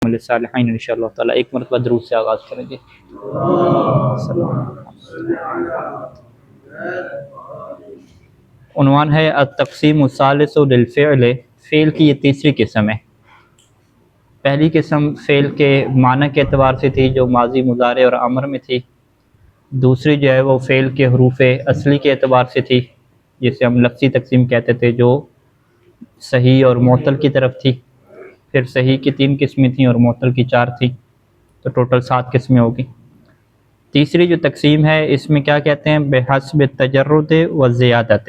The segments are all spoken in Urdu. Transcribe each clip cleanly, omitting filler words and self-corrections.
للصالحین انشاءاللہ تعالی ایک مرتبہ درود سے آغاز کریں گے۔ عنوان ہے التقسیم الثالث للفعل، فعل کی یہ تیسری قسم ہے۔ پہلی قسم فعل کے معنی کے اعتبار سے تھی جو ماضی، مضارع اور امر میں تھی۔ دوسری جو ہے وہ فعل کے حروف اصلی کے اعتبار سے تھی، جسے ہم لفظی تقسیم کہتے تھے، جو صحیح اور معطل کی طرف تھی۔ پھر صحیح کی 3 قسمیں تھیں اور معطل کی 4 تھیں، تو ٹوٹل 7 قسمیں ہوگی۔ تیسری جو تقسیم ہے اس میں کیا کہتے ہیں، بحسب التجرد و زیادت،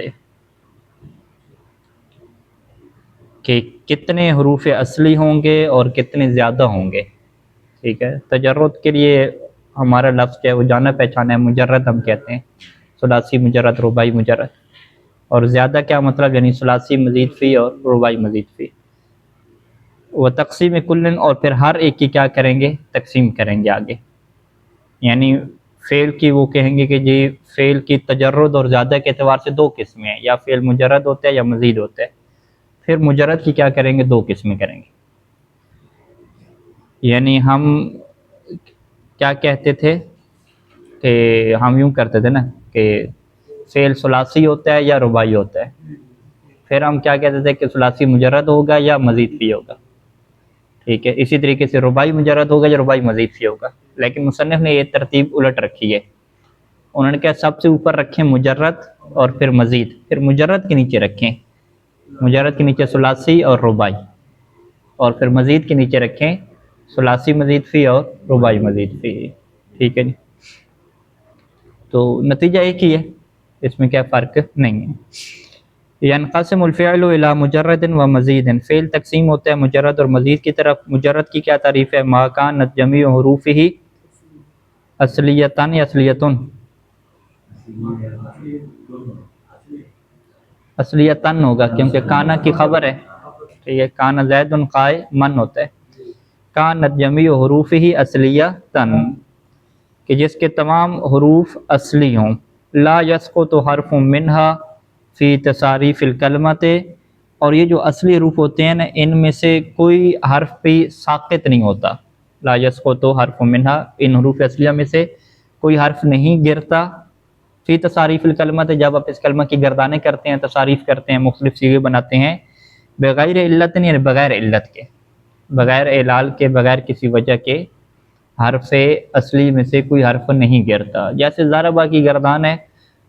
کہ کتنے حروف اصلی ہوں گے اور کتنے زیادہ ہوں گے۔ ٹھیک ہے، تجرد کے لیے ہمارا لفظ جو ہے وہ جانا پہچانا ہے، مجرد ہم کہتے ہیں، ثلاثی مجرد، رباعی مجرد۔ اور زیادہ کیا مطلب، یعنی ثلاثی مزید فی اور رباعی مزید فی۔ وہ تقسیم کلن، اور پھر ہر ایک کی کیا کریں گے، تقسیم کریں گے آگے۔ یعنی فعل کی وہ کہیں گے کہ جی فعل کی تجرد اور زیادہ کے اعتبار سے 2 قسمیں ہیں، یا فعل مجرد ہوتا ہے یا مزید ہوتا ہے۔ پھر مجرد کی کیا کریں گے، 2 قسمیں کریں گے۔ یعنی ہم کیا کہتے تھے کہ ہم یوں کرتے تھے نا کہ فعل ثلاثی ہوتا ہے یا رباعی ہوتا ہے، پھر ہم کیا کہتے تھے کہ ثلاثی مجرد ہوگا یا مزید فی ہوگا۔ ٹھیک ہے، اسی طریقے سے رباعی مجرد ہوگا یا رباعی مزید فی ہوگا، لیکن مصنف نے یہ ترتیب الٹ رکھی ہے۔ انہوں نے کہا سب سے اوپر رکھیں مجرد اور پھر مزید، پھر مجرد کے نیچے رکھیں، مجرد کے نیچے ثلاثی اور رباعی، اور پھر مزید کے نیچے رکھیں ثلاثی مزید فی اور رباعی مزید فی۔ ٹھیک ہے جی، تو نتیجہ ایک ہی ہے، اس میں کیا فرق نہیں ہے۔ ينقسم الفعل الى مجرد و مزید، فعل تقسیم ہوتا ہے مجرد اور مزید کی طرف۔ مجرد کی کیا تعریف ہے، ما كانت جميع حروفه اصلیتن یا اصلیتن، اصلیتن ہوگا کیونکہ کانا کی خبر ہے۔ ٹھیک ہے، کانا زید قائمن ہوتا ہے۔ کانت جميع حروفه اصلیتن، کہ جس کے تمام حروف اصلی ہوں۔ لا يسقط حرف منها فی تصاریف الکلمت، اور یہ جو اصلی حروف ہوتے ہیں نا، ان میں سے کوئی حرف بھی ساقط نہیں ہوتا۔ لا یسقط حرف منها، ان حروف اصلیہ میں سے کوئی حرف نہیں گرتا۔ فی تصاریف الکلمت، جب آپ اس کلمہ کی گردانیں کرتے ہیں، تصاریف کرتے ہیں، مختلف صیغے بناتے ہیں، بغیر علت، یعنی بغیر علت کے، بغیر علال کے، بغیر کسی وجہ کے حرف اصلی میں سے کوئی حرف نہیں گرتا۔ جیسے ضربہ کی گردان ہے،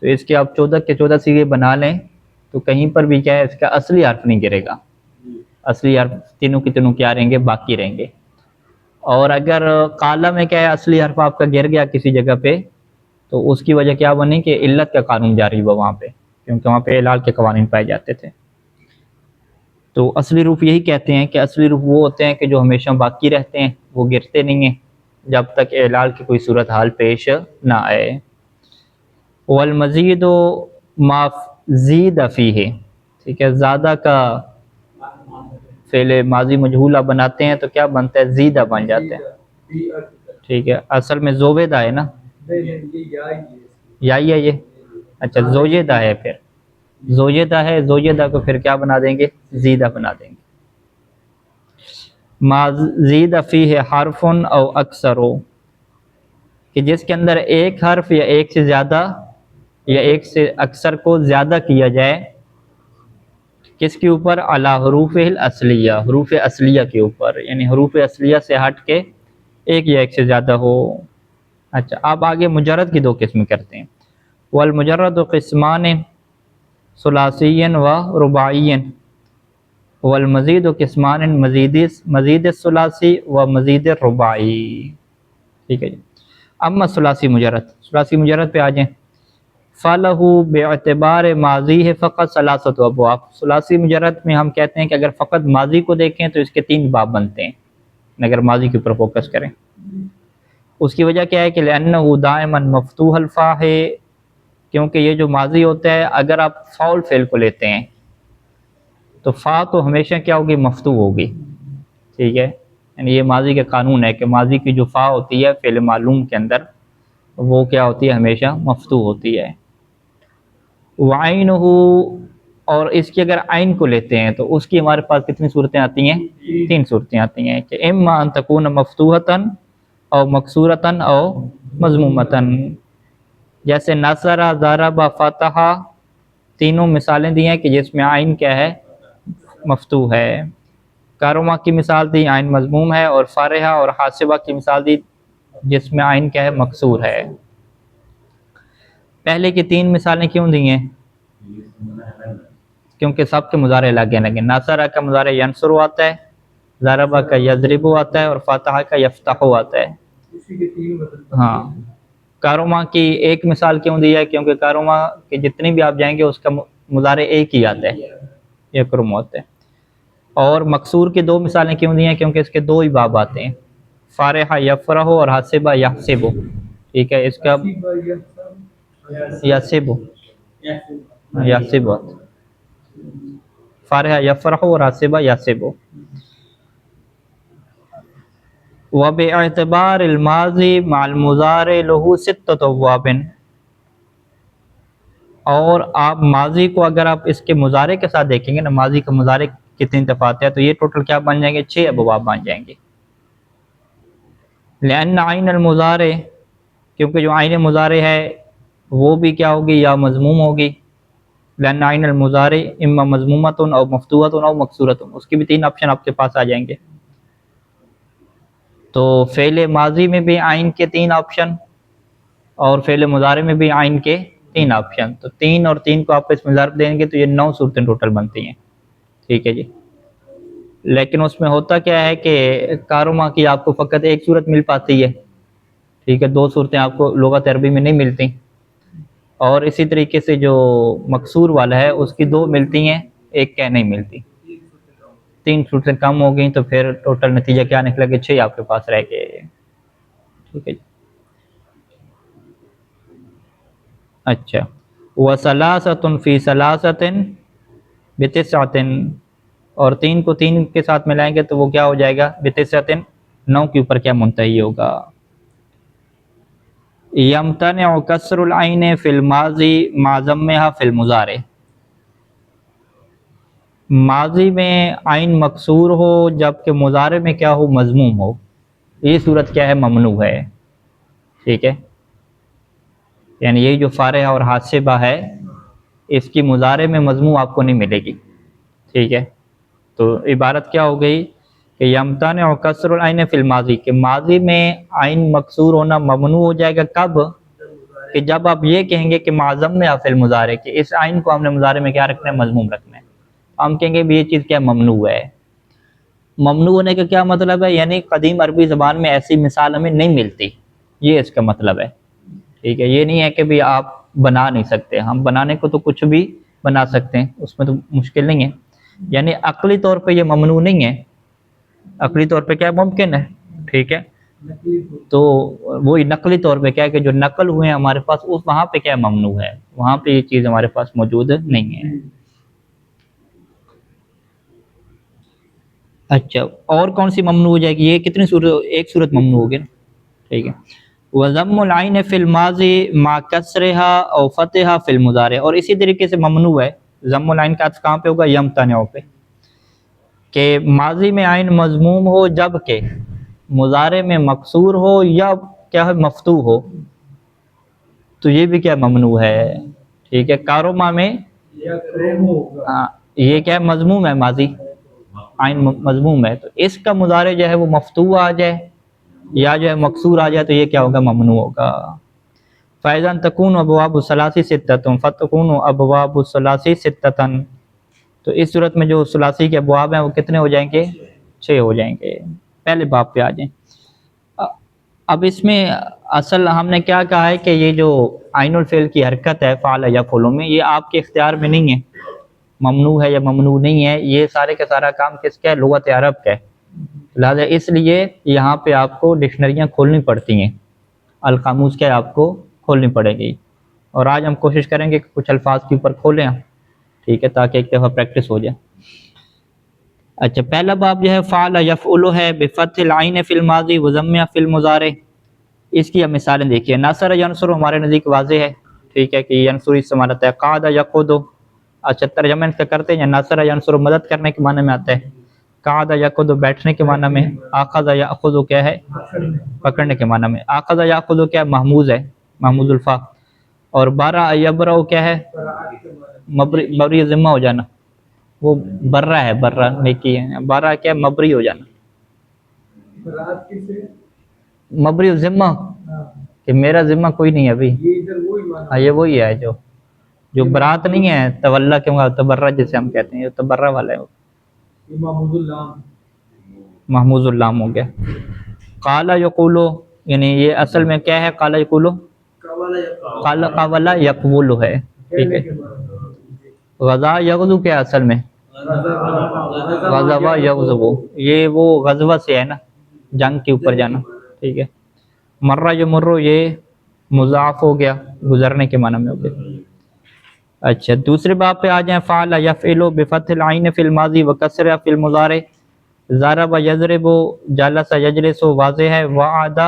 تو اس کے آپ 14 کے 14 صیغے بنا لیں تو کہیں پر بھی کیا ہے، اس کا اصلی حرف نہیں گرے گا، اصلی حرف تینوں کے تینوں کیا رہیں گے، باقی رہیں گے۔ اور اگر قالہ میں کیا ہے، اصلی حرف آپ کا گر گیا کسی جگہ پہ، تو اس کی وجہ کیا بنی کہ علت کا قانون جاری ہوا وہاں پہ، کیونکہ وہاں پہ علال کے قوانین پائے جاتے تھے۔ تو اصلی حروف یہی کہتے ہیں کہ اصلی حروف وہ ہوتے ہیں کہ جو ہمیشہ باقی رہتے ہیں، وہ گرتے نہیں ہیں جب تک اعلال کی کوئی صورتحال پیش نہ آئے۔ والمزید ما زید فیہ، ٹھیک ہے، زیادہ کا فعل ماضی مجہولہ بناتے ہیں تو کیا بنتا ہے، زیدہ بن جاتا ہے۔ ٹھیک ہے، اصل میں زویدہ ہے نا، یہی ہے یہ، اچھا زوجدہ ہے، پھر زوجدہ ہے، زوجدہ کو پھر کیا بنا دیں گے، زیدہ بنا دیں گے۔ ما زید فیہ حرف او اکثر، کہ جس کے اندر ایک حرف یا ایک سے زیادہ یا ایک سے اکثر کو زیادہ کیا جائے، کس کے اوپر، علی حروف الاصلیہ، حروف اصلیہ کے اوپر، یعنی حروف اصلیہ سے ہٹ کے ایک یا ایک سے زیادہ ہو۔ اچھا، اب آگے مجرد کی 2 قسم کرتے ہیں۔ والمجرد قسمان ثلاثی و رباعی، والمزید قسمان مزید الثلاثی و مزید الرباعی۔ ٹھیک ہے جی، اما ثلاثی مجرد، ثلاثی مجرد پہ آ جائیں۔ فَلَهُ بِاعْتِبَارِ ماضی فقط ثلاثۃ ابواب، ثلاثی مجرد میں ہم کہتے ہیں کہ اگر فقط ماضی کو دیکھیں تو اس کے 3 باب بنتے ہیں، اگر ماضی کے اوپر فوکس کریں۔ اس کی وجہ کیا ہے کہ لِأَنَّهُ دَائِمًا مفتوح الفاء ہے، کیونکہ یہ جو ماضی ہوتا ہے، اگر آپ فاعل فعل کو لیتے ہیں تو فا تو ہمیشہ کیا ہوگی، مفتوح ہوگی۔ ٹھیک ہے، یعنی یہ ماضی کا قانون ہے کہ ماضی کی جو فا ہوتی ہے فعل معلوم کے اندر، وہ کیا ہوتی ہے، ہمیشہ مفتوح ہوتی ہے۔ وعینہ، اور اس کی اگر عین کو لیتے ہیں تو اس کی ہمارے پاس کتنی صورتیں آتی ہیں؟ 3 صورتیں آتی ہیں کہ اما ان تکون مفتوحتاً او مکسورتاً او مضمومتاً. جیسے نصر، ضرب، فتح، تینوں مثالیں دی ہیں کہ جس میں عین کیا ہے؟ مفتوح ہے. کارما کی مثال دی، عین مضموم ہے. اور فارحہ اور حاسبہ کی مثال دی جس میں عین کیا ہے؟ مکسور ہے. پہلے کی 3 مثالیں کیوں دی ہیں؟ کیونکہ سب کے مضارع الگ الگ ہیں. نصر کا مضارع ینصر آتا ہے، ضرب کا یضرب آتا ہے، اور فتح کا یفتح آتا ہے. ہاں. کارما کی ایک مثال کیوں دی ہے؟ کیونکہ کارما کے جتنی بھی آپ جائیں گے اس کا مضارع ایک ہی آتا ہے، یکرم ہوتا ہے. اور مکسور کی 2 مثالیں کیوں دی ہیں؟ کیونکہ اس کے 2 ہی باب آتے ہیں، فارحہ یفرح اور حاسبہ یحسب. ٹھیک ہے، اس کا یحسب یحسب فارحہ یفرح اور حاسبہ یحسب. وباعتبار الماضی مع المضارع له 6 ابواب. اور آپ ماضی کو اگر آپ اس کے مضارع کے ساتھ دیکھیں گے نا، ماضی کا مضارع کتنی دفعات ہے، تو یہ ٹوٹل کیا بن جائیں گے؟ 6 ابواب بن جائیں گے. لأن عین المضارع، کیونکہ جو عین مضارع ہے وہ بھی کیا ہوگی؟ یا مضموم ہوگی. لأن عین المضارع اما مضمومۃ او مفتوحۃ او مکسورۃ. اس کی بھی 3 آپشن آپ کے پاس آ جائیں گے. تو فعل ماضی میں بھی عین کے 3 آپشن اور فعل مضارع میں بھی عین کے 3 آپشن. تو 3 اور 3 کو آپ اس میں ضرب دیں گے تو یہ 9 صورتیں ٹوٹل بنتی ہیں. ٹھیک ہے جی. لیکن اس میں ہوتا کیا ہے کہ کارما کی آپ کو فقط ایک صورت مل پاتی ہے. ٹھیک ہے، 2 صورتیں آپ کو لغت عربی میں نہیں ملتی. اور اسی طریقے سے جو مکسور والا ہے اس کی 2 ملتی ہیں، ایک کیا نہیں ملتی. 3 صورتیں کم ہو گئیں تو پھر ٹوٹل نتیجہ کیا نکلا کہ 6 آپ کے پاس رہ گئے. ٹھیک ہے جی. اچھا، وَثَلَاثَةٌ فِي ثَلَاثَةٍ بِتِسْعَةٍ. اور 3 کو 3 کے ساتھ ملائیں گے تو وہ کیا ہو جائے گا؟ بِتِسْعَةٍ، 9 کے اوپر کیا منتہی ہوگا. یمتنع کسر العین فی الماضی مع ضمها فی المضارع. ماضی میں عین مکسور ہو جبکہ مضارع میں کیا ہو؟ مضموم ہو. یہ صورت کیا ہے؟ ممنوع ہے. ٹھیک ہے، یعنی یہ جو فارحہ اور حاسبہ ہے اس کی مضارع میں مضموم آپ کو نہیں ملے گی. ٹھیک ہے، تو عبارت کیا ہو گئی کہ یمتنع کسر العین فی الماضی، کہ ماضی میں عین مکسور ہونا ممنوع ہو جائے گا. کب؟ کہ جب آپ یہ کہیں گے کہ مع ضمها فی المضارع، کہ اس عین کو ہم نے مضارع میں کیا رکھنا ہے؟ مضموم رکھنا ہے. ہم کہیں گے بھی یہ چیز کیا ممنوع ہے. ممنوع ہونے کا کیا مطلب ہے؟ یعنی قدیم عربی زبان میں ایسی مثال ہمیں نہیں ملتی، یہ اس کا مطلب ہے. ٹھیک ہے، یہ نہیں ہے کہ بھی آپ بنا نہیں سکتے. ہم بنانے کو تو کچھ بھی بنا سکتے ہیں، اس میں تو مشکل نہیں ہے. یعنی عقلی طور پہ یہ ممنوع نہیں ہے، عقلی طور پہ کیا ممکن ہے. ٹھیک ہے، تو وہی نقلی طور پہ کیا ہے کہ جو نقل ہوئے ہیں ہمارے پاس اس وہاں پہ کیا ممنوع ہے، وہاں پہ یہ چیز ہمارے پاس موجود نہیں ہے. اچھا، اور کون سی ممنوع ہو جائے گی؟ یہ کتنی صورت؟ ایک صورت ممنوع ہوگی نا. ٹھیک ہے، وَضَمُّ الْعَيْنِ فِي الْمَاضِي مَعَ كَسْرِهَا أَوْ فَتْحِهَا فِي الْمُضَارِعِ. اور اسی طریقے سے ممنوع ہے ضم العین کا عطف کہاں پہ ہوگا؟ یمتنع پہ، کہ ماضی میں عین مضموم ہو جبکہ مضارع میں مکسور ہو یا کیا ہے؟ مفتوح ہو. تو یہ بھی کیا ممنوع ہے. ٹھیک ہے، کارما میں یہ کیا ہے؟ مضموم ہے، ماضی عین مضموم ہے، تو اس کا مضارع جو ہے وہ مفتوح آ جائے یا جو ہے مکسور آ جائے تو یہ کیا ہوگا؟ ممنوع ہوگا. فَإِذَا تَكُونُ أَبْوَابُ الثَّلَاثِ سِتَّةٌ فَتَكُونُ أَبْوَابُ الثَّلَاثِ سِتَّةً. تو اس صورت میں جو ثلاثی کے ابواب ہیں وہ کتنے ہو جائیں گے؟ 6 ہو جائیں گے. پہلے باب پہ آ جائیں. اب اس میں اصل ہم نے کیا کہا ہے کہ یہ جو عین الفعل کی حرکت ہے فعل یفعل میں، یہ آپ کے اختیار میں نہیں ہے، ممنوع ہے یا ممنوع نہیں ہے. یہ سارے کا سارا کام کس کا ہے؟ لغت عرب کا ہے. لہٰذا اس لیے یہاں پہ آپ کو ڈکشنریاں کھولنی پڑتی ہیں، القاموس کیا آپ کو کھولنی پڑے گی. اور آج ہم کوشش کریں گے کہ کچھ الفاظ کے اوپر کھولیں ہم. ٹھیک ہے، تاکہ ایک دفعہ پریکٹس ہو جائے. اچھا، پہلا باب جو ہے فعل یفعل ہے بفتح العین فی الماضی وضمها فی المضارع. اس کی ہم مثالیں دیکھیے. نصر ینصر ہمارے نزدیک واضح ہے. ٹھیک ہے، کہ ینصر اس سے ہمارا ہے قعد یقعد. اچھا ترجمہ اس کا کرتے ہیں، ناصر ینصر مدد کرنے کے معنی میں آتا ہے، قعد یقعد بیٹھنے کے معنی میں، اخذ یاخذ کیا ہے پکڑنے کے معنی میں، اخذ یاخذ کیا ہے محموز ہے، محموز الفا، اور برا یبرا کیا ہے مبری ذمہ ہو جانا، وہ برا ہے، برا نیکی ہے، برا کیا ہے مبری ہو جانا، مبری ذمہ کہ میرا ذمہ کوئی نہیں ہے ابھی، ہاں یہ وہی ہے جو برات نہیں ہے تولا کے تبرہ جسے ہم کہتے ہیں، یہ تبرہ والا ہے، محموز اللام ہو گیا۔ قال یقولو یعنی یہ اصل میں کیا ہے، قال یقولو قال قولا یقول ہے، ٹھیک ہے۔ غزا یغزو کیا اصل میں غزوہ یغزو، یہ وہ غزوہ سے ہے نا، جنگ کے اوپر جانا، ٹھیک ہے۔ مرہ یمرو یہ مضاف ہو گیا، گزرنے کے معنی میں ہو گیا۔ اچھا دوسرے باب پہ آ جائیں، فعل یفعل بفتح العین فی الماضی وکسرہ فی المضارع، ضرب یضرب جلس یجلس واضح ہے، وعد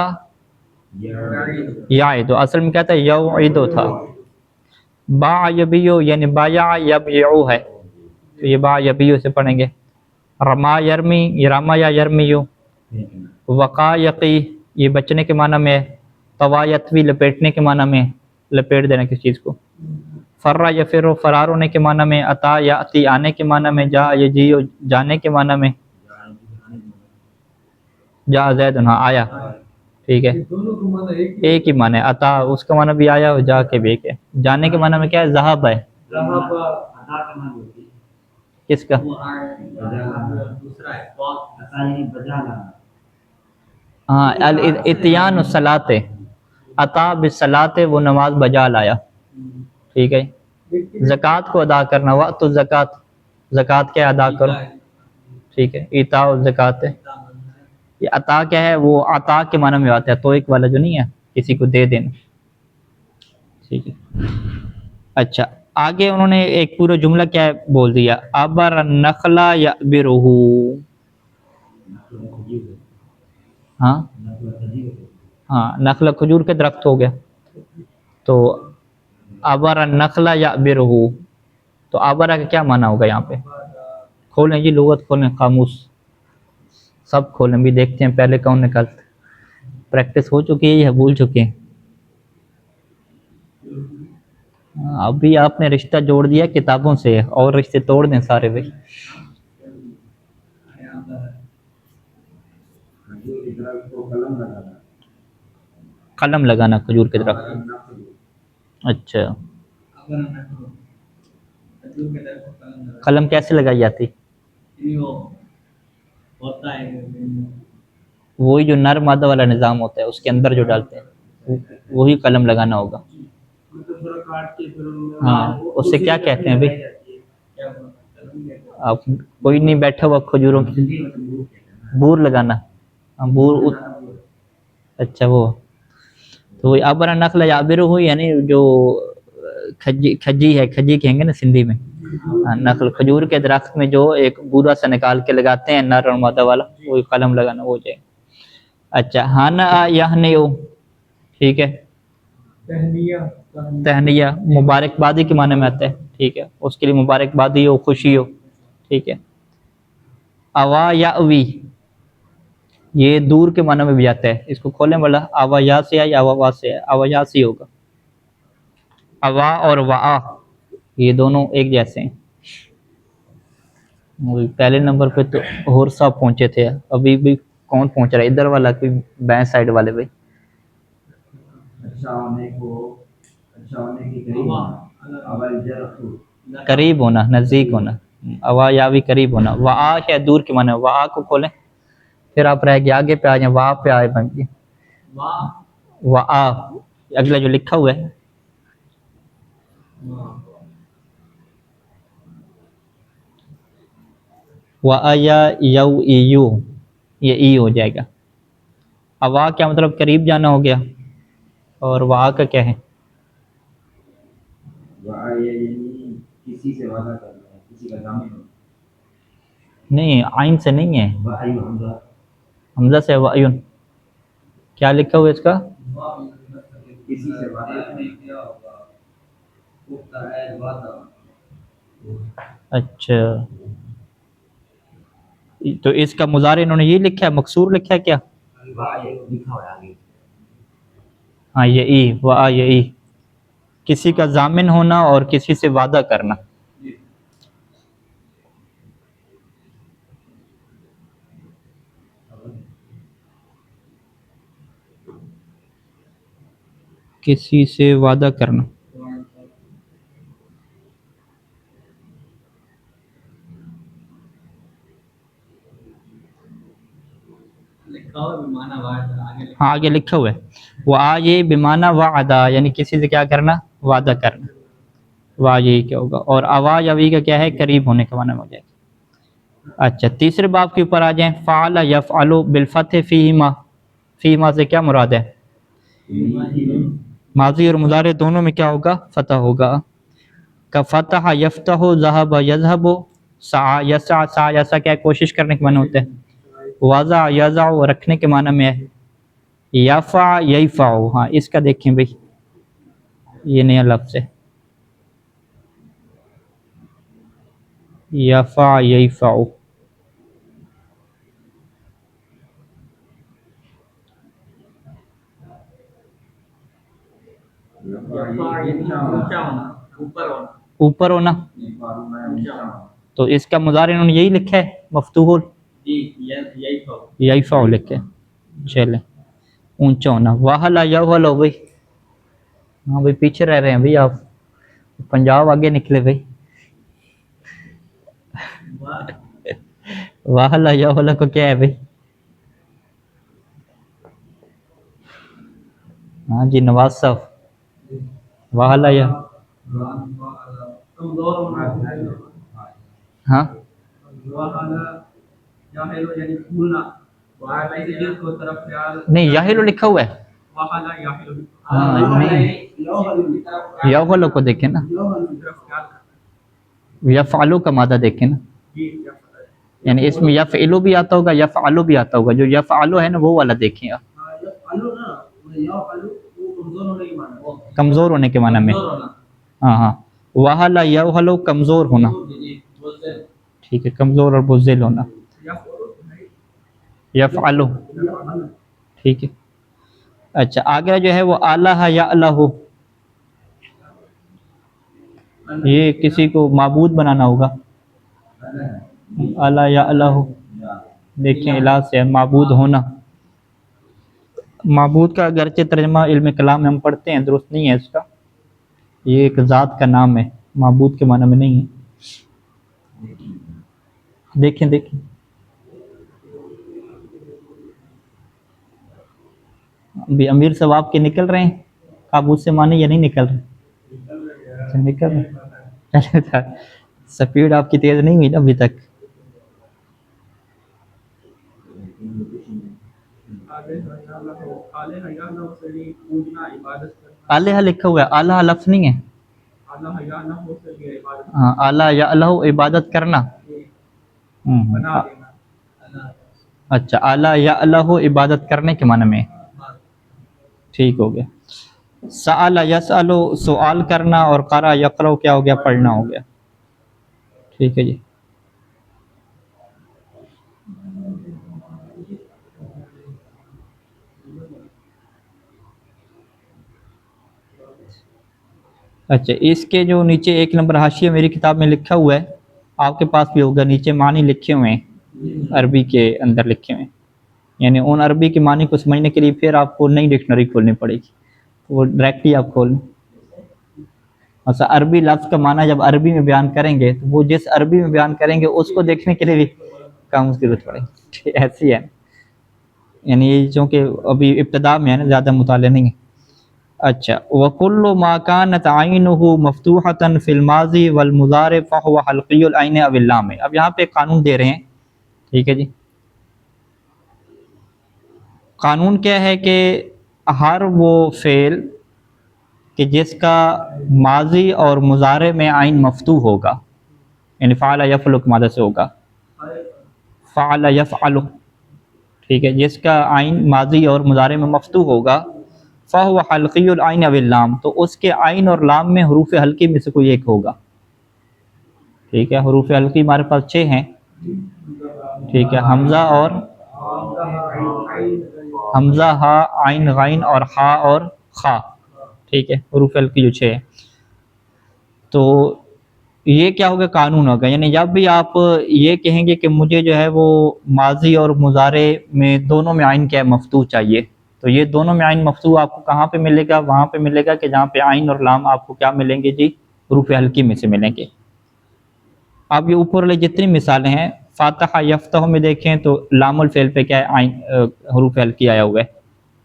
یعد اصل میں کہتا ہے یوعد تھا، باع یبیع یعنی بایع یبیع ہے، تو یہ باع یبیع سے پڑھیں گے۔ رما یرمی یہ رما یا یرمی، وقا یقی یہ بچنے کے معنی میں، طوا یطوی لپیٹنے کے معنی میں، لپیٹ دینا کسی چیز کو، فرا یفر فرار ہونے کے معنی میں، عطا یاتی آنے کے معنی میں، جا یجیع جانے کے معنی میں، جا زید ہاں آیا، ٹھیک ہے، ایک ہی معنی ہے، عطا اس کا معنی بھی آیا اور جا کے بھی ایک ہے، جانے کے معنی میں کیا ہے ذہب ہے، کس کا ہاں الاتیان الصلاۃ، عطا بالصلاۃ وہ نماز بجا لایا، ٹھیک ہے۔ زکوٰۃ کو ادا کرنا، وقت الزکوٰۃ زکوٰۃ کیا ادا کرو، ٹھیک ہے، ایتاء الزکوٰۃ ہے۔ یہ عطا کیا ہے، وہ عطا کے معنی میں آتا ہے، تو ایک والا جو نہیں ہے کسی کو دے دینا، ٹھیک ہے۔ اچھا آگے انہوں نے ایک پورا جملہ کیا ہے بول دیا، ابر النخل یعبرہ، ہاں ہاں نخل کھجور کے درخت ہو گیا، تو ابر النخل یعبرہ، تو ابرہ کا کیا معنی ہوگا یہاں پہ، کھولیں جی لغت کھولیں، قاموس سب کھولیں بھی، دیکھتے ہیں پہلے کون نکلتا، پریکٹس ہو چکی ہے یا بھول چکے ہیں؟ ابھی آپ نے رشتہ جوڑ دیا کتابوں سے، اور رشتے توڑ دیں سارے بھائی۔ قلم لگانا کھجور کے درخت، اچھا قلم کیسے لگائی جاتی، وہی جو نر مادہ والا نظام ہوتا ہے اس کے اندر جو ڈالتے ہیں وہی قلم لگانا ہوگا، ہاں اس سے کیا کہتے ہیں بھائی، آپ کوئی نہیں بیٹھا ہوا کھجوروں کی، بور لگانا، بور، اچھا وہ تو وہی ابر نخل یعبرہ ہوئی، یعنی جو کھجی ہے، کھجی کہیں گے نا سندھی میں، نخل کھجور کے درخت میں جو ایک بورا سا نکال کے لگاتے ہیں نر اور مادہ والا، وہی قلم لگانا ہو جائے۔ اچھا ہنأ یہنئ، ٹھیک ہے، تہنیہ مبارکبادی کے معنی میں آتا ہے، ٹھیک ہے، اس کے لیے مبارکبادی ہو، خوشی ہو، ٹھیک ہے۔ اوا یاوی یہ دور کے معنی میں بھی آتا ہے، اس کو کھولیں والا، اوا یا سے ہے یا اوا سے ہے، اوا یا سے ہوگا، اوا اور وا یہ دونوں ایک جیسے ہیں، پہلے نمبر پہ تو ہور صاحب پہنچے تھے، ابھی بھی کون پہنچ رہا ہے ادھر والا، کوئی بائیں سائڈ والے بھائی، قریب ہونا، نزدیک ہونا، اوا یا بھی قریب ہونا، وا کیا دور کے معنی، وا کو کھولیں، پھر آپ رہ گئے آگے پہ آ جائیں، وا پہ آئے بن گئے، وا اگلا جو لکھا ہوا ہے، وا یا یو ای یو، یہ ای ہو جائے گا۔ اوا کیا مطلب قریب جانا ہو گیا، اور وا کا کیا ہے، نہیں عین سے نہیں ہے، حمزہ سے وعین، کیا لکھا ہوا ہے اس کا، اچھا تو اس کا مضارع انہوں نے یہ لکھا ہے، مکسور لکھا ہے کیا؟ ہاں یہ ای و آ یہ ای، کسی کا ضامن ہونا اور کسی سے وعدہ کرنا. کسی سے وعدہ کرنا. ہاں آگے لکھا ہوا ہے وہ آئے بمعنی وعدہ، یعنی کسی سے کیا کرنا؟ وعدہ کرنا. وا یہی کیا ہوگا، اور اوا یوی کا کیا ہے؟ قریب ہونے کا معنی ہو جائے گا. اچھا تیسرے باب کے اوپر آ جائیں. فعل یفعل بالفتح فیہما، فیہما سے کیا مراد ہے؟ ماضی اور مضارع دونوں میں کیا ہوگا؟ فتح ہوگا. کا فتح یفتح، ذہب یذہب، سعی یسعی، سعی یسعی کیا ہے؟ کوشش کرنے کے معنی ہوتے ہیں. وضع یضع رکھنے کے معنی میں ہے. یفع یفع، ہاں اس کا دیکھیں بھئی، یہ نیا لفظ ہے. یفع یفع، اوپر ہونا، تو اس کا مضارع انہوں نے یہی لکھا ہے مفتوح یفع لکھا ہے. چلیں اونچا ہونا. واہلا یوہلو بھئی، ہاں بھئی پیچھے رہ رہے ہیں بھئی آپ، پنجاب آگے نکلے بھئی. واہلا یوہلو کو کیا ہے بھئی؟ ہاں جی نواز صاحب، واہلا یا ہاں نہیں یاہلو لکھا ہوا ہے. ہاں نہیں یوہلو کو دیکھیں نا، یفعلو کا مادہ دیکھیں نا، یعنی اس میں یفعلو بھی آتا ہوگا یفعلو بھی آتا ہوگا. جو یفعلو ہے نا وہ والا دیکھیں آپ، کمزور ہونے کے معنی میں. ہاں ہاں وہلا یوہلو کمزور ہونا، ٹھیک ہے، کمزور اور بزدل ہونا. یفعلو، ٹھیک ہے. اچھا آگے جو ہے وہ الہ یعلہ، یہ کسی کو معبود بنانا ہوگا. الہ یعلہ، دیکھیں الہ سے معبود ہونا. معبود کا اگرچہ ترجمہ علم کلام میں ہم پڑھتے ہیں، درست نہیں ہے اس کا. یہ ایک ذات کا نام ہے، معبود کے معنی میں نہیں ہے. دیکھیں دیکھیں ابھی امیر صاحب آپ کے نکل رہے ہیں کابوس سے معنی یا نہیں نکل رہے؟ اچھا نکل رہے ہیں. سپیڈ آپ کی تیز نہیں ہوئی نا ابھی تک. الہ لکھا ہوا ہے، الہ لفظ نہیں ہے. ہاں الہ یعلہ عبادت کرنا. اچھا الہ یعلہ عبادت کرنے کے معنی میں، ٹھیک ہو گیا. سأل یسأل سوال کرنا، اور قرأ یقرأ کیا ہو گیا؟ پڑھنا ہو گیا. ٹھیک ہے جی. اچھا اس کے جو نیچے ایک نمبر حاشیہ میری کتاب میں لکھا ہوا ہے، آپ کے پاس بھی ہوگا، نیچے معنی لکھے ہوئے ہیں عربی کے اندر لکھے ہوئے ہیں. یعنی ان عربی کے معنی کو سمجھنے کے لیے پھر آپ کو نئی ڈکشنری کھولنی پڑے گی، وہ ڈائریکٹلی آپ کھول لیں. اچھا عربی لفظ کا معنی جب عربی میں بیان کریں گے تو وہ جس عربی میں بیان کریں گے اس کو دیکھنے کے لیے بھی کام کی ضرورت پڑے گی. ایسی ہے، یعنی یہ چونکہ ابھی ابتدا میں ہے نا، زیادہ مطالعہ نہیں ہے. اچھا وَكُلُّ مَا كَانَتْ عَيْنُهُ مَفْتُوحَةً فِي الْمَاضِي وَالْمُضَارِعِ فَهُوَ حَلْقِيُّ الْعَيْنِ أَوِ اللَّامِ. اب یہاں پہ قانون دے رہے ہیں، ٹھیک ہے جی. قانون کیا ہے کہ ہر وہ فعل کہ جس کا ماضی اور مضارع میں عین مفتوح ہوگا، یعنی فعل یفعل کے مادہ سے ہوگا، فعل یفعل، ٹھیک ہے، جس کا عین ماضی اور مضارع میں مفتوح ہوگا، فَهُوَ حَلْقِيُّ الْعَيْنِ أَوِ اللَّامِ، تو اس کے عین اور لام میں حروف حلقی میں سے کوئی ایک ہوگا. ٹھیک ہے، حروف حلقی ہمارے پاس 6 ہیں، ٹھیک ہے، حمزہ اور حمزہ، ہا، عین، غین اور ہا اور خا، ٹھیک ہے، حروف حلقی جو 6 ہے۔ تو یہ کیا ہوگا، قانون ہوگا، یعنی جب بھی آپ یہ کہیں گے کہ مجھے جو ہے وہ ماضی اور مضارع میں دونوں میں عین کیا ہے، مفتوح چاہیے، تو یہ دونوں میں عین مفتوح آپ کو کہاں پہ ملے گا، وہاں پہ ملے گا کہ جہاں پہ عین اور لام آپ کو کیا ملیں گے جی، حروف حلقی میں سے ملیں گے۔ اب یہ اوپر والے جتنی مثالیں ہیں، فاتحہ یفتح میں دیکھیں تو لام الفعل پہ کیا ہے، عین حروف حلقی آیا ہوا ہے۔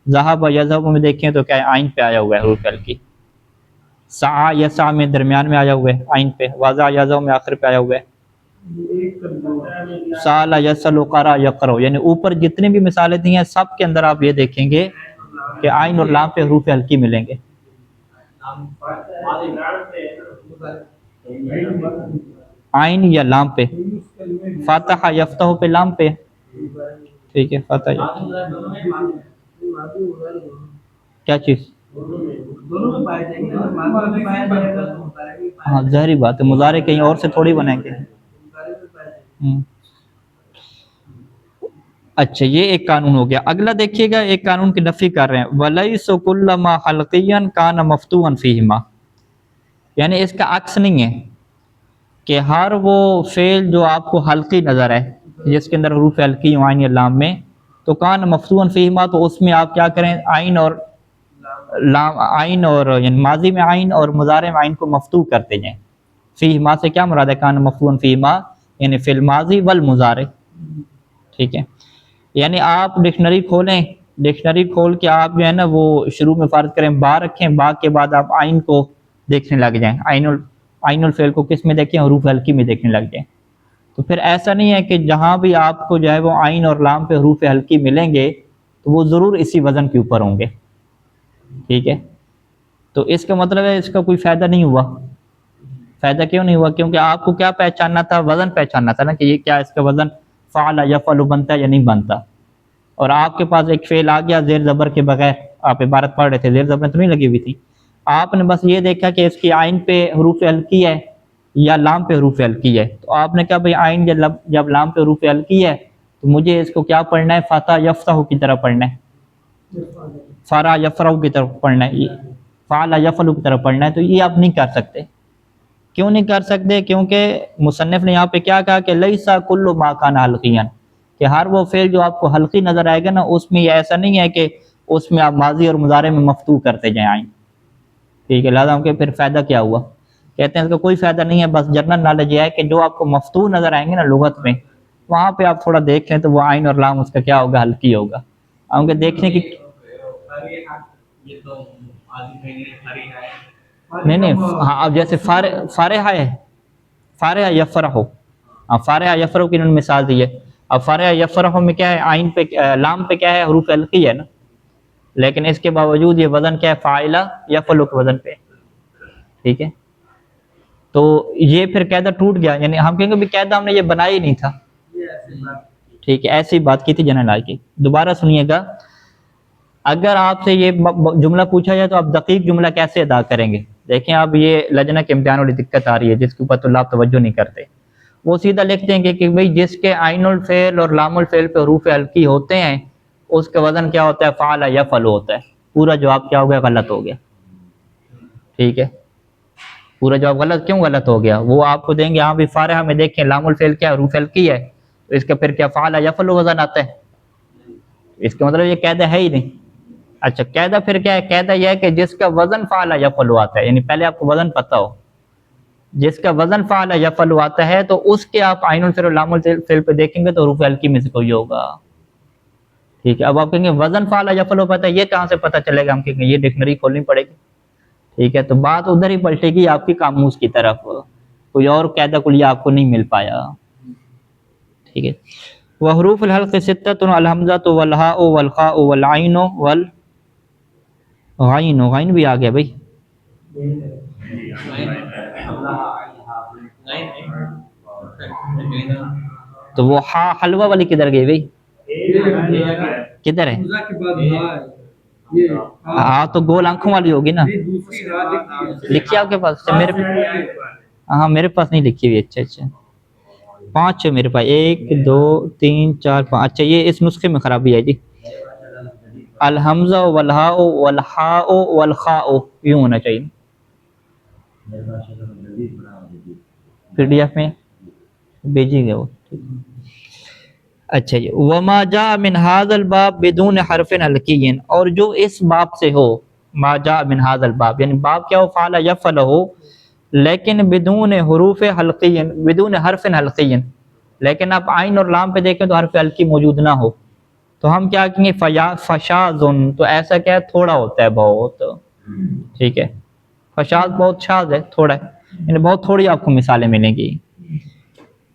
ذہب یذہب میں دیکھیں تو کیا ہے، عین پہ آیا ہوا ہے حروف حلقی۔ سعی یسع میں درمیان میں آیا ہوا ہے عین پہ، وضع یضع میں آخر پہ آیا ہوا ہے۔ سال یسل قرأ یقرأ، یعنی اوپر جتنی بھی مثالیں دی ہیں سب کے اندر آپ یہ دیکھیں گے کہ عین اور لام پہ حروف حلقی ملیں گے۔ عین یا لام پہ، فاتحہ یفتح پہ لام پہ، ٹھیک ہے، فاتحہ کیا چیز، ہاں ظاہری بات ہے، مضارع کہیں اور سے تھوڑی بنائیں گے۔ اچھا، یہ ایک قانون ہو گیا۔ اگلا دیکھیے گا، ایک قانون کی نفی کر رہے ہیں، وَلَيْسُ كُلَّ مَا حَلْقِيًّا كَانَ مَفْتُوحًا فِيهِمَا، یعنی اس کا عکس نہیں ہے کہ ہر وہ فعل جو آپ کو حلقی نظر ہے، جس کے اندر حروف حلقی ہوں عین یا لام میں، تو کان مفتوحًا فیہما، تو اس میں آپ کیا کریں، عین اور لام، عین اور یعنی ماضی میں عین اور مضارع میں عین کو مفتوح کرتے جائیں۔ فیہما سے کیا مراد ہے، کان مفتوحًا فیہما یعنی فی الماضی والمضارع، ٹھیک ہے۔ یعنی آپ ڈکشنری کھولیں، ڈکشنری کھول کے آپ جو ہے نا وہ شروع میں فرض کریں با رکھیں، با کے بعد آپ عین کو دیکھنے لگ جائیں، عین الفعل کو کس میں دیکھیں، حروف حلقی میں دیکھنے لگ جائیں، تو پھر ایسا نہیں ہے کہ جہاں بھی آپ کو جو ہے وہ عین اور لام پہ حروف حلقی ملیں گے تو وہ ضرور اسی وزن کے اوپر ہوں گے، ٹھیک ہے۔ تو اس کا مطلب ہے اس کا کوئی فائدہ نہیں ہوا۔ فائدہ کیوں نہیں ہوا، کیونکہ آپ کو کیا پہچاننا تھا، وزن پہچاننا تھا نا، کہ یہ کیا اس کا وزن فعل یفعل بنتا ہے یا نہیں بنتا، اور آپ کے پاس ایک فعل آ گیا زیر زبر کے بغیر، آپ عبارت پڑھ رہے تھے، زیر زبر تو نہیں لگی ہوئی تھی، آپ نے بس یہ دیکھا کہ اس کی عین پہ حروف حلقی ہے یا لام پہ حروف حلقی ہے، تو آپ نے کہا بھئی عین جب لام پہ حروف حلقی ہے تو مجھے اس کو کیا پڑھنا ہے، فتح یفتح کی طرح پڑھنا ہے، فرا یفرح کی طرف پڑھنا ہے، فعل یفعل کی طرف پڑھنا ہے، تو یہ آپ نہیں کر سکتے۔ کیوں نہیں کر سکتے، کیونکہ مصنف نے یہاں پہ کیا کہا کہ لیس کل ما کان حلقیاً، کہ ہر وہ فعل جو آپ کو حلقی نظر آئے گا نا، اس میں یہ ایسا نہیں ہے کہ اس میں آپ ماضی اور مضارع میں مفتوح کرتے جائیں عین، ٹھیک ہے، لہٰذا کہ پھر فائدہ کیا ہوا، کہتے ہیں اس کا کوئی فائدہ نہیں ہے، بس جنرل نالج یہ ہے کہ جو آپ کو مفتوح نظر آئیں گے نا لغت میں، وہاں پہ آپ تھوڑا دیکھ لیں تو وہ عین اور لام اس کا کیا ہوگا، حلقی ہوگا، ان کے دیکھنے کی نہیں ہاں، اب جیسے فارحہ ہے، فارحہ یفرح، فارحہ یفرح کی انہوں نے مثال دی ہے، اب فارحہ یفرح میں کیا ہے، عین پہ لام پہ کیا ہے، حروف حلقی ہے نا، لیکن اس کے باوجود یہ وزن کیا ہے، فاعلہ یفعل کے وزن پہ، ٹھیک ہے۔ تو یہ پھر قاعدہ ٹوٹ گیا، یعنی ہم کہیں گے بھی قاعدہ ہم نے یہ بنایا ہی نہیں تھا، ٹھیک ہے، ایسی بات کی تھی جنرل آج کی۔ دوبارہ سنیے گا، اگر آپ سے یہ جملہ پوچھا جائے تو آپ دقیق جملہ کیسے ادا کریں گے، دیکھیں اب یہ لجنہ کے امتحان والی دقت آ رہی ہے جس کے اوپر طلاب توجہ نہیں کرتے، وہ سیدھا لکھ دیں گے کہ بھئی جس کے عین الفعل اور لام الفعل پہ حروف حلقی ہوتے ہیں اس کا وزن کیا ہوتا ہے، فعل یفعل ہوتا ہے، پورا جواب کیا ہو گیا، غلط ہو گیا، ٹھیک ہے، پورا جواب غلط، کیوں غلط ہو گیا، وہ آپ کو دیں گے ہاں بھی فارحہ میں دیکھیں لام الفعل کیا حروف حلقی ہے، تو اس کا پھر کیا فعل یفعل وزن آتا ہے، اس کا مطلب یہ قاعدہ ہے ہی نہیں۔ اچھا قاعدہ پھر کیا ہے، قاعدہ یہ ہے کہ جس کا وزن فعل یفعل آتا ہے، یعنی پہلے آپ کو وزن پتہ ہو، جس کا وزن فعل یفعل آتا ہے تو اس کے آپ عین الفعل اور لام الفعل پہ دیکھیں گے تو حروف حلقی میں سے کوئی ہوگا، ٹھیک ہے۔ اب آپ کہیں گے وزن فعل یفعل پتہ ہے، یہ کہاں سے پتہ چلے گا، ہم کہیں گے یہ ڈکشنری کھولنی پڑے گی، ٹھیک ہے، تو بات ادھر ہی پلٹے گی آپ کی قاموس کی طرف، کوئی اور قاعدہ کلیہ آپ کو نہیں مل پایا، ٹھیک ہے۔ وحروف الحلق ستۃ الحمزۃ والہاء والخاء والعین غین، غین بھی آ گیا بھائی، تو وہ ہا حلوہ والی کدھر گئی بھائی، کدھر ہے، ہاں تو گول آنکھوں والی ہوگی نا، لکھیے آپ کے پاس، میرے ہاں میرے پاس نہیں لکھی ہوئی. اچھا اچھا 5 ہے میرے پاس, 1 2 3 4 5. اچھا یہ اس نسخے میں خرابی ہے جی. الحمزہ والہاء والحاء والخاء یوں ہونا چاہیے پی ڈی ایف میں بھیجی گیا وہ. اچھا جی. وما جاء من هذا الباب بدون حرف حلقی, اور جو اس باب سے ہو, ما جاء من هذا الباب یعنی باب کیا ہو, فعل یفعل ہو لیکن بدون حروف حلقی, بدون حرف حلقی, لیکن آپ عین اور لام پہ دیکھیں تو حرف حلقی موجود نہ ہو, تو ہم کیا کہیں گے فشاذن, تو ایسا کیا ہے تھوڑا ہوتا ہے بہت. ٹھیک ہے, فشاذ بہت شاذ ہے, تھوڑا ہے, یعنی بہت تھوڑی آپ کو مثالیں ملیں گی.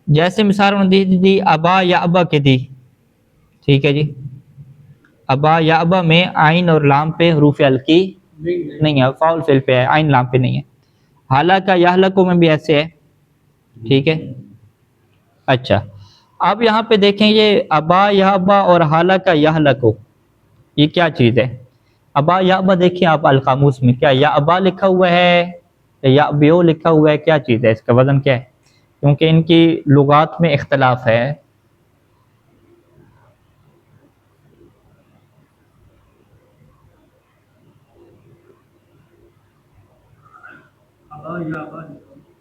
جیسے مثال انہوں نے دی ابا یا ابا کے دی. ٹھیک ہے جی, ابا یا ابا میں عین اور لام پہ حروف حلقی نہیں ہے, فاؤل فعل پہ ہے, عین لام پہ نہیں ہے. حالانکہ یحلقو میں بھی ایسے ہے. ٹھیک ہے. اچھا اب یہاں پہ دیکھیں یہ ابا یا ابا اور حالانکہ یحلقو یہ کیا چیز ہے. ابا یا ابا دیکھیں آپ القاموس میں, کیا یا ابا لکھا ہوا ہے یا بیو لکھا ہوا ہے, کیا چیز ہے, اس کا وزن کیا ہے, کیونکہ ان کی لغات میں اختلاف ہے.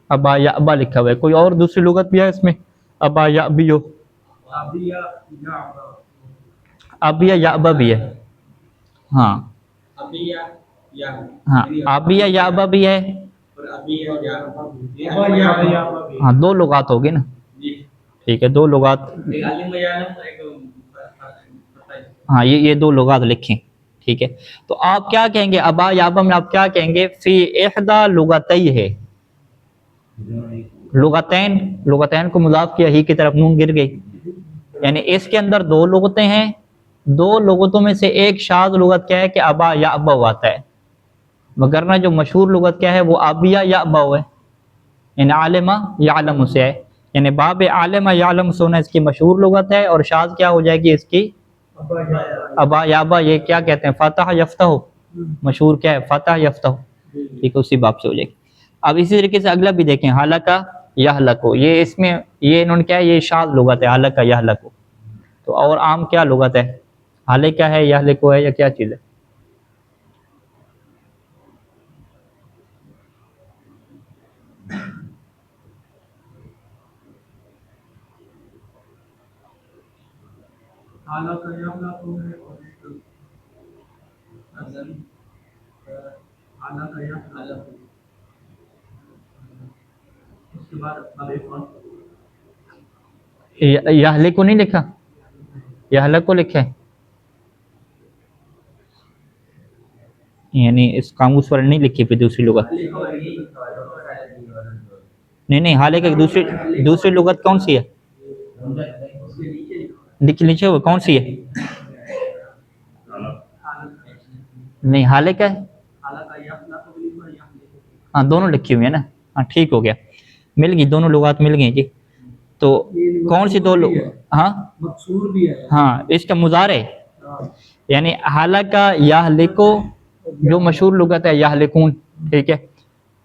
ابا یا ابا لکھا ہوا ہے, کوئی اور دوسری لغت بھی ہے اس میں, ابا یا ابیو, ابیا یا ابا بھی ہے. ہاں ہاں ابیا یا ابا بھی ہے, ہاں دو لغات ہوگی نا. ٹھیک ہے, دو لغات, ہاں یہ دو لغات لکھیں. ٹھیک ہے, تو آپ کیا کہیں گے ابا یا ابا میں, آپ کیا کہیں گے فی احدى لغتیہ ہے. لغتین, لغتین کو مضاف کیا, ہی کی طرف نون گر گئی, یعنی اس کے اندر دو لغتیں ہیں, دو لغتوں میں سے ایک شاذ لغت کیا ہے کہ ابا یا ابا آتا ہے, مگر جو مشہور لغت کیا ہے وہ ابیا یا ابا ہے, یعنی عالمہ یعلم سے ہے, یعنی باب عالمہ یعلم سے ہونا اس کی مشہور لغت ہے, اور شاذ کیا ہو جائے گی اس کی ابا یا ابا. یہ کیا کہتے ہیں فتح یفتح, مشہور کیا ہے فتح یفتح. ٹھیک ہے, اسی باب سے ہو جائے گی. اب اسی طریقے سے اگلا بھی دیکھیں حالکہ یحلقو, یہ اس میں یہ انہوں نے کیا ہے یہ شاذ لغت ہے حالکہ یحلقو. تو اور عام کیا لغت ہے, حالکہ ہے, یحلقو ہے, یا کیا چیز ہے. یحلقو نہیں لکھا, یحلقو لکھا ہے, یعنی اس قاموس پر نہیں لکھی پھر دوسری لغت. نہیں حالانکہ دوسری لغت کون سی ہے, نیچے وہ کون سی ہے, نہیں حالانکہ ہے, ہاں دونوں لکھی ہوئی ہیں نا. ہاں ٹھیک ہو گیا, مل گئی, دونوں لغات مل گئی جی. تو کون سی دو لوگ, ہاں ہاں اس کا مضارع, یعنی حالانکہ یحلقو جو مشہور لغت ہے یحلقون. ٹھیک ہے,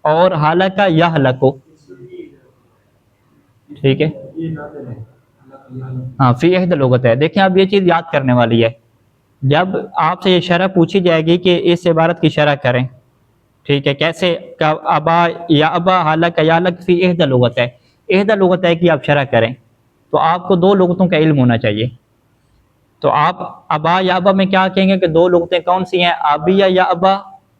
اور حالانکہ یحلقو. ٹھیک ہے, ہاں فی احد لغت ہے. دیکھیں اب یہ چیز یاد کرنے والی ہے, جب آپ سے یہ شرح پوچھی جائے گی کہ اس عبارت کی شرح کریں. ٹھیک ہے, کیسے ابا یا ابا حالانکہ یحلق فی احد لغت ہے, احد لغت ہے کہ آپ شرح کریں, تو آپ کو دو لغتوں کا علم ہونا چاہیے. تو آپ ابا یا ابا میں کیا کہیں گے کہ دو لغتیں کون سی ہیں, ابیا یا ابا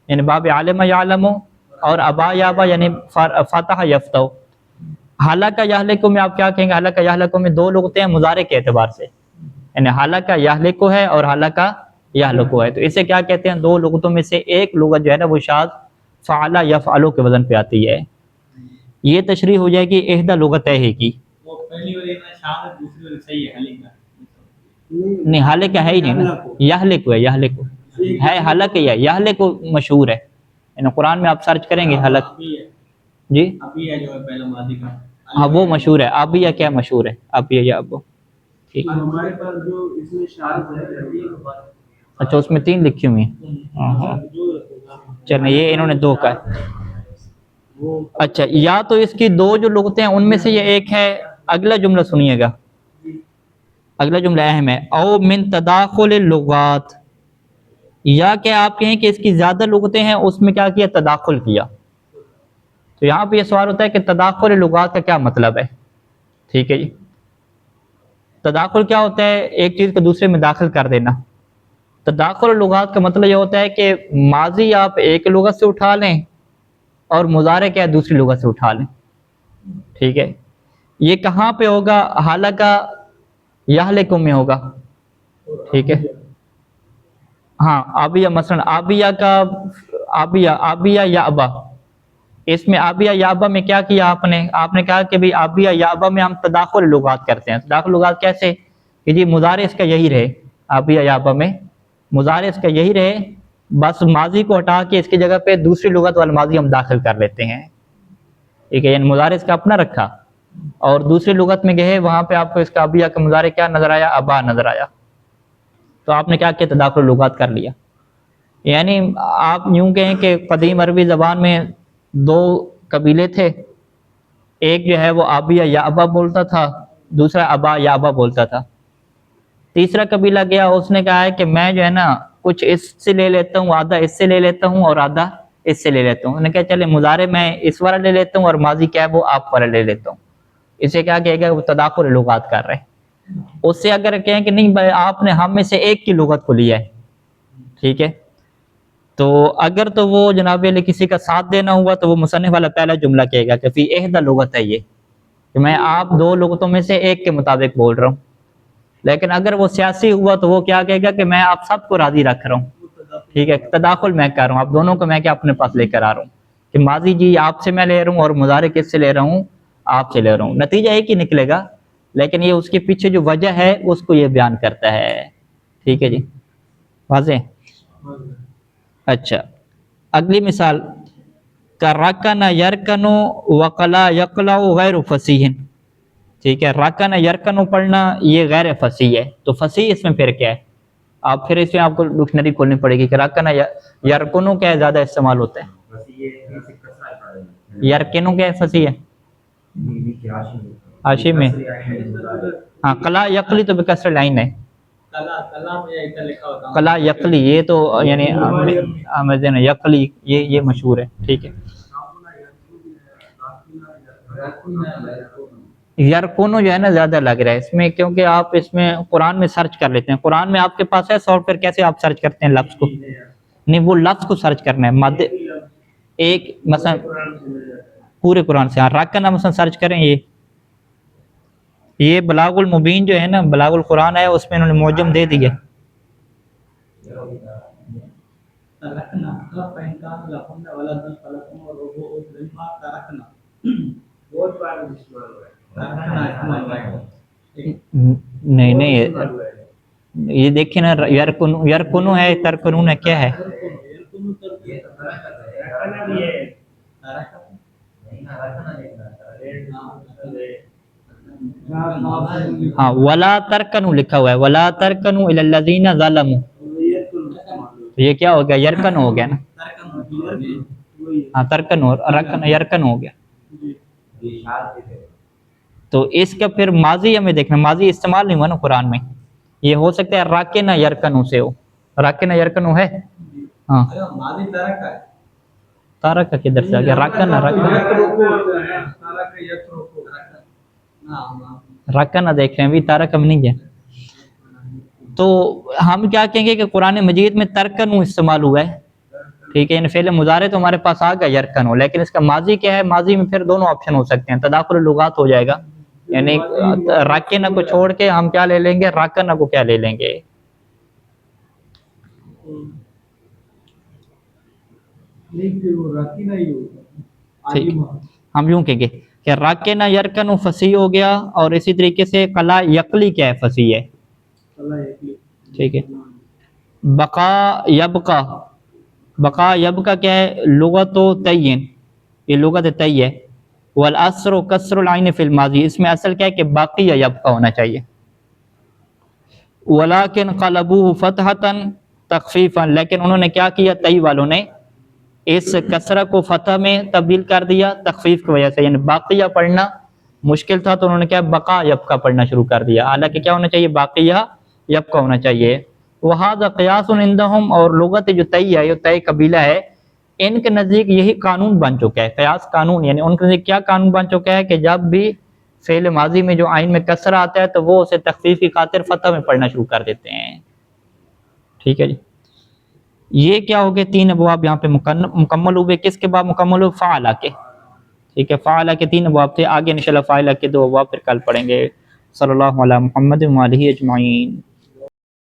یعنی باب عالمہ یعلم, اور ابا یا ابا یعنی فتح یفتح. حالانکہ یحلقو میں آپ کیا کہیں گے, حالانکہ یحلقو میں دو لغتیں ہیں مضارع کے اعتبار سے, یعنی حالانکہ یحلقو ہے اور حالانکہ یحلقو ہے. تو اسے کیا کہتے ہیں, دو لغتوں میں سے ایک لغت جو ہے نا وہ شاذ فعل یفعلو کے وزن پہ آتی ہے. یہ تشریح ہو جائے گی احدى لغت ہے کی. نہیں حالانکہ ہے ہی نہیں نا, یحلقو ہے, یحلقو ہے, حالانکہ یحلقو مشہور ہے, یعنی قرآن میں آپ سرچ کریں گے حلق جی, ہاں وہ مشہور ہے. ابیا کیا مشہور ہے, ابیا یا ابو. ٹھیک, اچھا اس میں 3 لکھی ہوئی ہیں. چلیں یہ انہوں نے 2 کا ہے. اچھا، یا تو اس کی دو جو لغتیں ہیں ان میں سے یہ ایک ہے. اگلا جملہ سنیے گا، اگلا جملہ اہم ہے. او من تداخل اللغات، یا کہ آپ کہیں کہ اس کی زیادہ لغتیں ہیں اس میں کیا کیا، تداخل کیا. تو یہاں پہ یہ سوال ہوتا ہے کہ تداخل لغات کا کیا مطلب ہے. ٹھیک ہے جی، تداخل کیا ہوتا ہے، ایک چیز کو دوسرے میں داخل کر دینا. تداخل لغات کا مطلب یہ ہوتا ہے کہ ماضی آپ ایک لغت سے اٹھا لیں اور مضارع کیا ہے دوسری لغت سے اٹھا لیں. ٹھیک ہے، یہ کہاں پہ ہوگا، حالکہ یہلکم میں ہوگا. ٹھیک ہے، ہاں آبیہ، مثلا آبیہ کا آبیہ یا ابا، اس میں آبیہ یا ابا میں کیا کیا آپ نے کہا کہ بھئی آبیہ یا ابا میں ہم تداخل لغات کرتے ہیں. تداخل لغات کیسے کہ جی مضارع اس کا یہی رہے، آبیہ یا ابا میں مضارع اس کا یہی رہے، بس ماضی کو ہٹا کے اس کی جگہ پہ دوسری لغت والا ماضی ہم داخل کر لیتے ہیں. ٹھیک ہے، یعنی مضارع اس کا اپنا رکھا اور دوسری لغت میں گئے، وہاں پہ آپ کو اس کا آبیہ کا مضارع کیا نظر آیا، ابا نظر آیا. تو آپ نے کیا کیا، تداخل لغات کر لیا. یعنی آپ یوں کہیں کہ قدیم عربی زبان میں دو قبیلے تھے، ایک جو ہے وہ آبیہ یا ابا بولتا تھا، دوسرا ابا یا ابا بولتا تھا. تیسرا قبیلہ گیا، اس نے کہا ہے کہ میں جو ہے نا کچھ اس سے لے لیتا ہوں، آدھا اس سے لے لیتا ہوں اور آدھا اس سے لے لیتا ہوں. انہوں نے کہا چلے مضارع میں اس والا لے لیتا ہوں اور ماضی کیا ہے وہ آپ والا لے لیتا ہوں. اسے کیا کہے گا، وہ تداخل لغات کر رہے ہیں. اس سے اگر کہیں کہ نہیں بھائی آپ نے ہم میں سے ایک کی لغت کو لیا ہے، ٹھیک ہے، تو اگر تو وہ جناب علی کسی کا ساتھ دینا ہوا تو وہ مصنف والا پہلا جملہ کہے گا کہ فی احدى لغت ہے، یہ کہ میں آپ دو لغتوں میں سے ایک کے مطابق بول رہا ہوں. لیکن اگر وہ سیاسی ہوا تو وہ کیا کہے گا کہ میں آپ سب کو راضی رکھ رہا ہوں. ٹھیک ہے، تداخل میں کر رہا ہوں، آپ دونوں کو میں کیا اپنے پاس لے کر آ رہا ہوں کہ ماضی جی آپ سے میں لے رہا ہوں اور مضارع کس سے لے رہا ہوں، آپ سے لے رہا ہوں. نتیجہ ایک ہی نکلے گا، لیکن یہ اس کے پیچھے جو وجہ ہے اس کو یہ بیان کرتا ہے. ٹھیک ہے جی، واضح. اچھا، اگلی مثال، کَرَّکَنَ یرکن وقلا یقلع غیر فصیح. ٹھیک ہے، رکن یرکن پڑھنا یہ غیر فصیح ہے، تو فصیح اس میں پھر کیا ہے، آپ پھر اس میں آپ کو ڈکشنری کھولنی پڑے گی کہ رکن یرکنو کیا ہے زیادہ استعمال ہوتا ہے، یرکنو کیا ہے فصیح ہے حاشی میں. ہاں قلا یقلی تو بکسر لائن ہے، قلا یقلی یہ تو یعنی یقلی یہ مشہور ہے. ٹھیک ہے، یرکونو جو ہے نا زیادہ لگ رہا ہے اس میں، کیونکہ آپ اس میں قرآن میں سرچ کر لیتے ہیں. قرآن میں آپ کے پاس ہے سافٹ ویئر، کیسے آپ سرچ کرتے ہیں لفظ کو، نہیں وہ لفظ کو سرچ کرنا ہے، مد ایک مثلا پورے قرآن سے. رکنا مثلا سرچ کریں، یہ بلاغ المبین جو ہے نا، بلاغ القرآن ہے، اس میں انہوں نے معجم دے دیا. نہیں یہ دیکھیں نا، یرکنو ہے، ترکنون ہے، کیا ہے، ہاں ولا ترکنو لکھا ہوا ہے، ولا ترکنو الی الذین ظلموا، یہ کیا ہو گیا، یرکن ہو گیا نا. ہاں ترکن اور رکن یرکن ہو گیا. تو اس کا پھر ماضی ہمیں دیکھنا، ماضی استعمال نہیں ہوا نا قرآن میں. یہ ہو سکتا ہے راکن یرکنو سے ہو، راکن یرکنو ہے. ہاں تارک کدھر سے آ گیا، رکن دیکھ رہے ہیں ابھی، تارک ہم نہیں گیا. تو ہم کیا کہیں گے کہ قرآن مجید میں ترکنو استعمال ہوا ہے. ٹھیک ہے، یعنی فعل مضارع تو ہمارے پاس آ گیا یرکنو، لیکن اس کا ماضی کیا ہے، ماضی میں پھر دونوں آپشن ہو سکتے ہیں، تداخل لغات ہو جائے گا. یعنی راکن کو چھوڑ کے ہم کیا لے لیں گے، راکن کو کیا لے لیں گے. ہم یوں کہیں گے کہ راکن یرکن فصیح ہو گیا، اور اسی طریقے سے قلا یقلی کیا ہے، فصیح ہے. ٹھیک ہے، بقا یبقا، بقا یبقا کیا ہے، لغت و تعین، یہ لغت طی ہے. والعصر و کسر العین فی الماضی، اس میں اصل کیا ہے کہ باقی یا یبقا ہونا چاہیے. ولیکن قلبوہ فتحۃ تخفیفا، لیکن انہوں نے کیا کیا، طی والوں نے اس کسرہ کو فتح میں تبدیل کر دیا تخفیف کی وجہ سے، یعنی باقیہ پڑھنا مشکل تھا تو انہوں نے کیا بقا یبقا پڑھنا شروع کر دیا، حالانکہ کیا ہونا چاہیے باقیہ یبقا ہونا چاہیے۔ وہذا قیاس عندہم، اور لغت جو طی ہے، یہ طی قبیلہ ہے، ان کے نزدیک یہی قانون بن چکا ہے، قیاس قانون، یعنی ان کے نزدیک کیا قانون بن چکا ہے کہ جب بھی فعل ماضی میں جو آئین میں کسرہ آتا ہے تو وہ اسے تخفیف کی خاطر فتح میں پڑھنا شروع کر دیتے ہیں۔ ٹھیک ہے جی، یہ کیا ہو گئے 3 ابواب یہاں پہ مکمل ہوئے، کس کے بعد مکمل ہوئے؟ فعلہ کے۔ ٹھیک ہے، فعلہ کے 3 ابواب تھے، آگے انشاءاللہ فاعلہ کے 2 ابواب پھر کل پڑھیں گے۔ صلی اللہ علیہ محمد و آلہ اجمعین۔